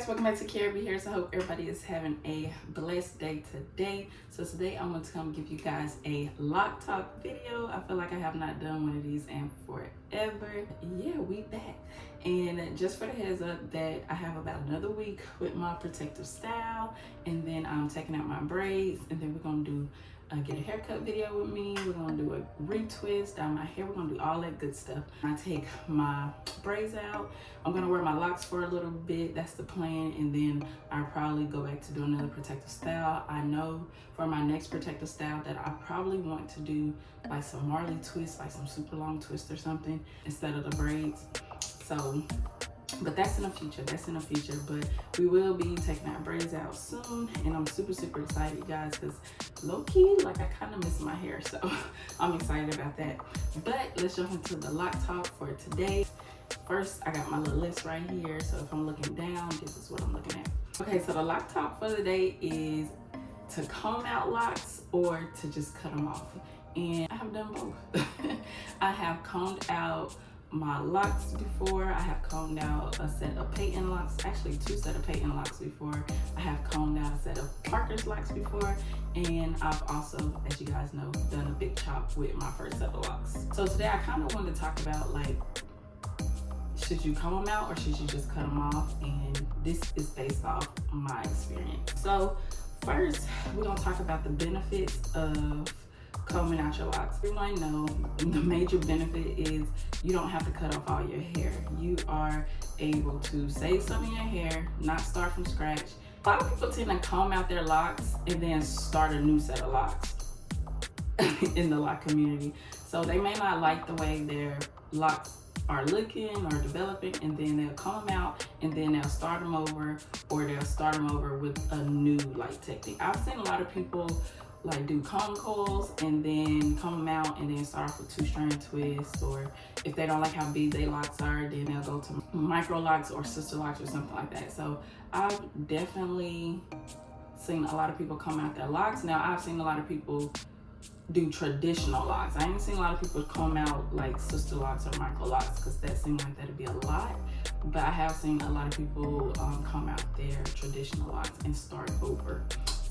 Welcome back to Kiarabharris. I hope everybody is having a blessed day today. So today I'm going to come give you guys a lock talk video. I feel like I have not done one of these in forever. Yeah, we back. And just for the heads up that I have about another week with my protective style, and then I'm taking out my braids, and then we're going to do get a haircut video with me. We're gonna do a retwist down my hair. We're gonna do all that good stuff. I take my braids out. I'm gonna wear my locks for a little bit. That's the plan. And then I'll probably go back to do another protective style. I know for my next protective style that I probably want to do like some Marley twist, like some super long twist or something instead of the braids. So, but that's in the future. But we will be taking our braids out soon, and I'm super excited, guys, because low-key, like, I kind of miss my hair, so I'm excited about that. But let's jump into the lock talk for today. First, I got my little list right here, so if I'm looking down, this is what I'm looking at. Okay, so the lock talk for the day is to comb out locks or to just cut them off, and I have done both. I have combed out my locks before. I have combed out a set of patent locks, actually 2 sets of patent locks before. I have combed out a set of Parker's locks before, and I've also, as you guys know, done a big chop with my first set of locks. So today I kind of wanted to talk about, like, should you comb them out or should you just cut them off? And this is based off my experience. So first, we're gonna talk about the benefits of combing out your locks. Everyone know the major benefit is you don't have to cut off all your hair. You are able to save some of your hair, not start from scratch. A lot of people tend to comb out their locks and then start a new set of locks in the lock community. So they may not like the way their locks are looking or developing, and then they'll comb them out and then they'll start them over, or they'll start them over with a new like technique. I've seen a lot of people like do comb coils and then comb them out and then start off with 2-strand twists, or if they don't like how big their locks are, then they'll go to micro locks or sister locks or something like that. So I've definitely seen a lot of people comb out their locks. Now I've seen a lot of people do traditional locks. I ain't seen a lot of people comb out like sister locks or micro locks, because that seemed like that'd be a lot. But I have seen a lot of people comb out their traditional locks and start over.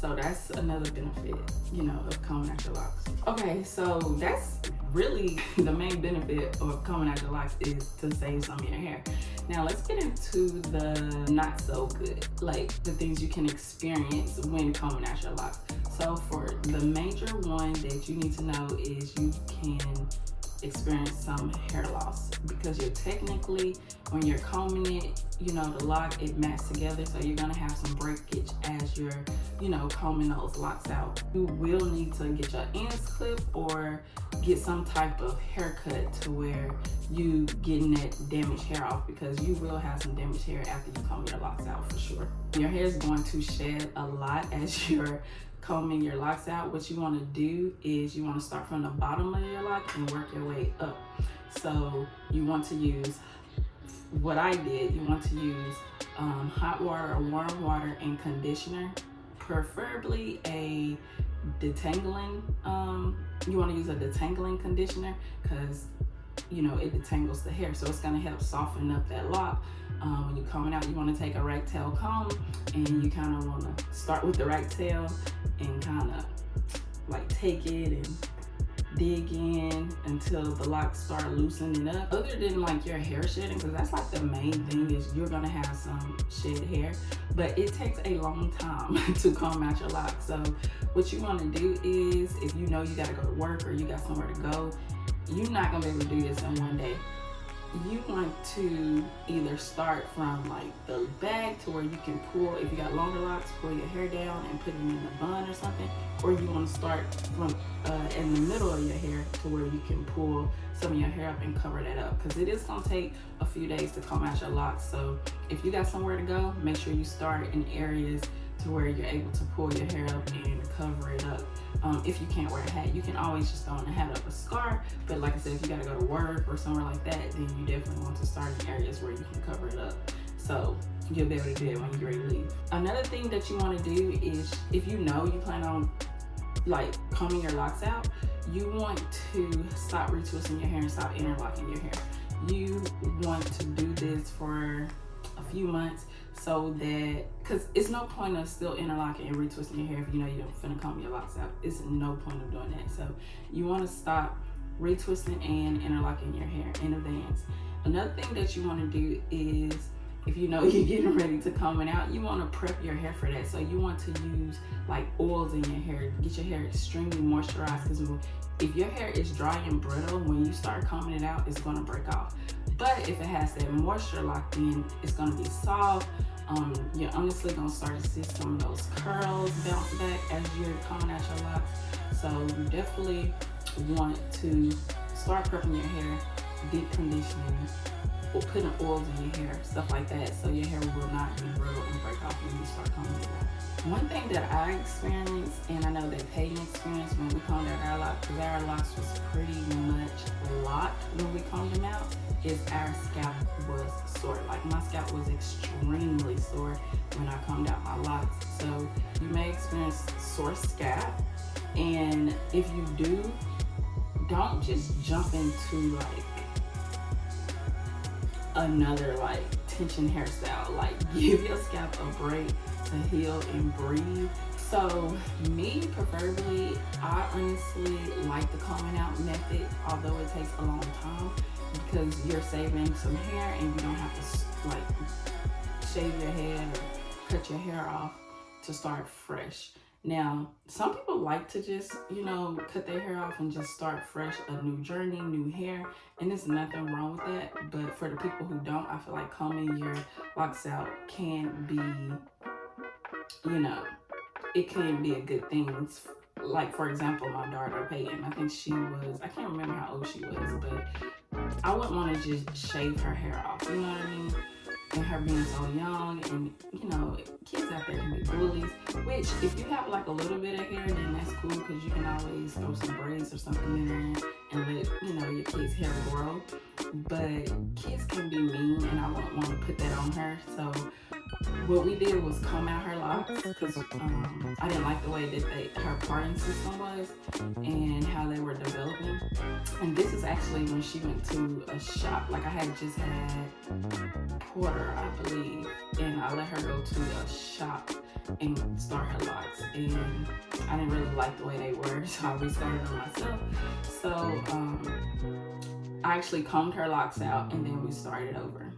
So that's another benefit, you know, of combing out your locks. Okay, so that's really the main benefit of combing out your locks, is to save some of your hair. Now let's get into the not so good, like the things you can experience when combing out your locks. So for the major one that you need to know is you can experience some hair loss, because you're technically, when you're combing it, you know, the lock, it mats together, so you're gonna have some breakage as you're, you know, combing those locks out. You will need to get your ends clipped or get some type of haircut to where you getting that damaged hair off, because you will have some damaged hair after you comb your locks out for sure. Your hair is going to shed a lot as you're combing your locks out. What you want to do is you want to start from the bottom of your lock and work your way up. So you want to use what I did. You want to use hot water or warm water and conditioner, preferably a detangling. You want to use a detangling conditioner, because you know it detangles the hair, so it's going to help soften up that lock. When you're combing out, you want to take a rat tail comb, and you kind of want to start with the rat tail and kind of like take it and dig in until the locks start loosening up. Other than like your hair shedding, because that's like the main thing, is you're gonna have some shed hair, but it takes a long time to comb out your locks. So what you want to do is, if you know you gotta go to work or you got somewhere to go, you're not gonna be able to do this in one day. You want to either start from like the back to where you can pull, if you got longer locks, pull your hair down and put it in a bun or something, or you want to start from in the middle of your hair to where you can pull some of your hair up and cover that up, because it is going to take a few days to comb out your locks. So if you got somewhere to go, make sure you start in areas to where you're able to pull your hair up and cover it up. If you can't wear a hat, you can always just throw in a hat up a scarf. But like I said, if you gotta go to work or somewhere like that, then you definitely want to start in areas where you can cover it up. So you'll be able to do it when you get ready to leave. Another thing that you want to do is, if you know you plan on like combing your locks out, you want to stop retwisting your hair and stop interlocking your hair. You want to do this for a few months, so that, because it's no point of still interlocking and retwisting your hair if you know you're finna comb your locks out. It's no point of doing that. So you want to stop retwisting and interlocking your hair in advance. Another thing that you want to do is, if you know you're getting ready to comb it out, you want to prep your hair for that. So you want to use like oils in your hair, get your hair extremely moisturized, because if your hair is dry and brittle, when you start combing it out, it's going to break off. But if it has that moisture locked in, it's going to be soft. You're honestly going to start to see some of those curls bounce back as you're combing out your locks. So you definitely want to start prepping your hair, deep conditioning, or putting oils in your hair, stuff like that, so your hair will not be brittle and break off when you start combing it out. One thing that I experienced, and I know that Peyton experienced when we combed out our locks, because our locks was pretty much locked when we combed them out, is our scalp was sore. Like my scalp was extremely sore when I combed out my locks. So you may experience sore scalp, and if you do, don't just jump into like another like tension hairstyle. Like give your scalp a break to heal and breathe. So me preferably, I honestly like the combing out method, although it takes a long time, because you're saving some hair and you don't have to like shave your head or cut your hair off to start fresh. Now, some people like to just, cut their hair off and just start fresh, a new journey, new hair, and there's nothing wrong with that. But for the people who don't, I feel like combing your locks out can be, it can be a good thing. Like, for example, my daughter, Peyton, I think I can't remember how old she was, but I wouldn't want to just shave her hair off, you know what I mean? And her being so young, and kids out there can be bullies, which if you have like a little bit of hair, then that's cool, because you can always throw some braids or something in there and let your kids' hair grow. But kids can be mean, and I wouldn't want to put that on her. So what we did was comb out her locks, because I didn't like the way that her parting system was and how they were developing. And this is actually when she went to a shop. Like I had just had Porter, I believe, and I let her go to a shop and start her locks, and I didn't really like the way they were, so I restarted them myself. So I actually combed her locks out and then we started over.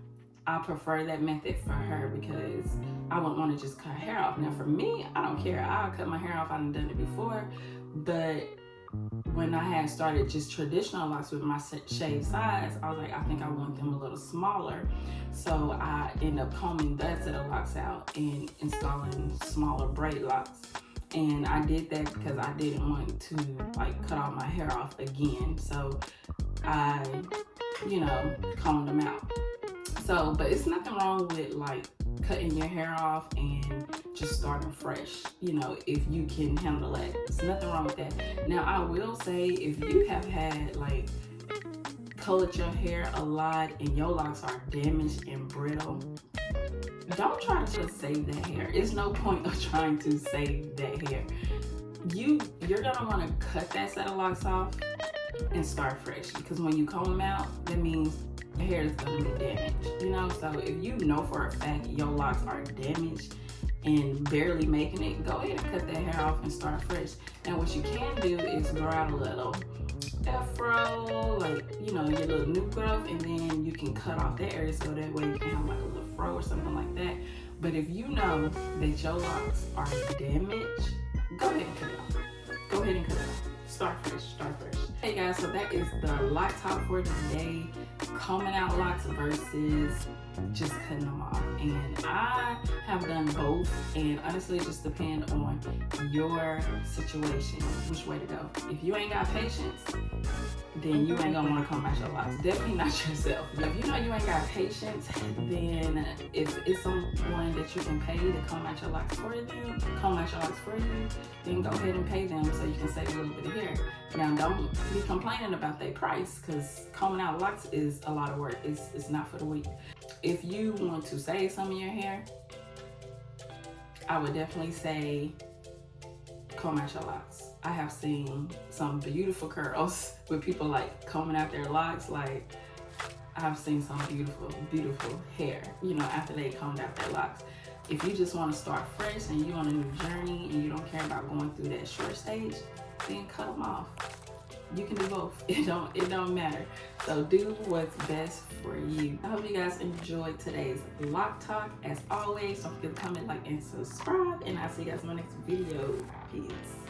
I prefer that method for her because I wouldn't want to just cut her hair off. Now for me, I don't care. I'll cut my hair off. I've done it before. But when I had started just traditional locks with my shaved sides, I was like, I think I want them a little smaller. So I ended up combing that set of locks out and installing smaller braid locks. And I did that because I didn't want to like cut all my hair off again. So I, combed them out. So, but it's nothing wrong with like cutting your hair off and just starting fresh, if you can handle that. There's nothing wrong with that. Now, I will say, if you have had like colored your hair a lot and your locks are damaged and brittle, don't try to just save that hair. It's no point of trying to save that hair. You're gonna want to cut that set of locks off and start fresh, because when you comb them out, that means your hair is going to be damaged, so if you know for a fact your locks are damaged and barely making it, go ahead and cut that hair off and start fresh. Now what you can do is grow out a little afro, like your little new growth, and then you can cut off that area so that way you can have like a little fro or something like that. But if you know that your locks are damaged, go ahead and cut it off. Go ahead and cut it off. Start fresh. Hey guys, so that is the lock talk for today. Combing out locks versus just cutting them off. And I have done both, and honestly it just depends on your situation, which way to go. If you ain't got patience, then you ain't gonna want to comb out your locks. Definitely not yourself. If you know you ain't got patience, then if it's someone that you can pay to comb out your locks for you, then go ahead and pay them so you can save a little bit of hair. Now don't be complaining about their price, because combing out locks is a lot of work. It's not for the weak. if you want to save some of your hair, I would definitely say comb out your locks. I have seen some beautiful curls with people like combing out their locks. Like, I've seen some beautiful, beautiful hair, you know, after they combed out their locks. If you just want to start fresh and you're on a new journey and you don't care about going through that short stage, then cut them off. You can do both. It don't matter. So do what's best for you. I hope you guys enjoyed today's lock talk. As always, don't forget to comment, like, and subscribe. And I'll see you guys in my next video. Peace.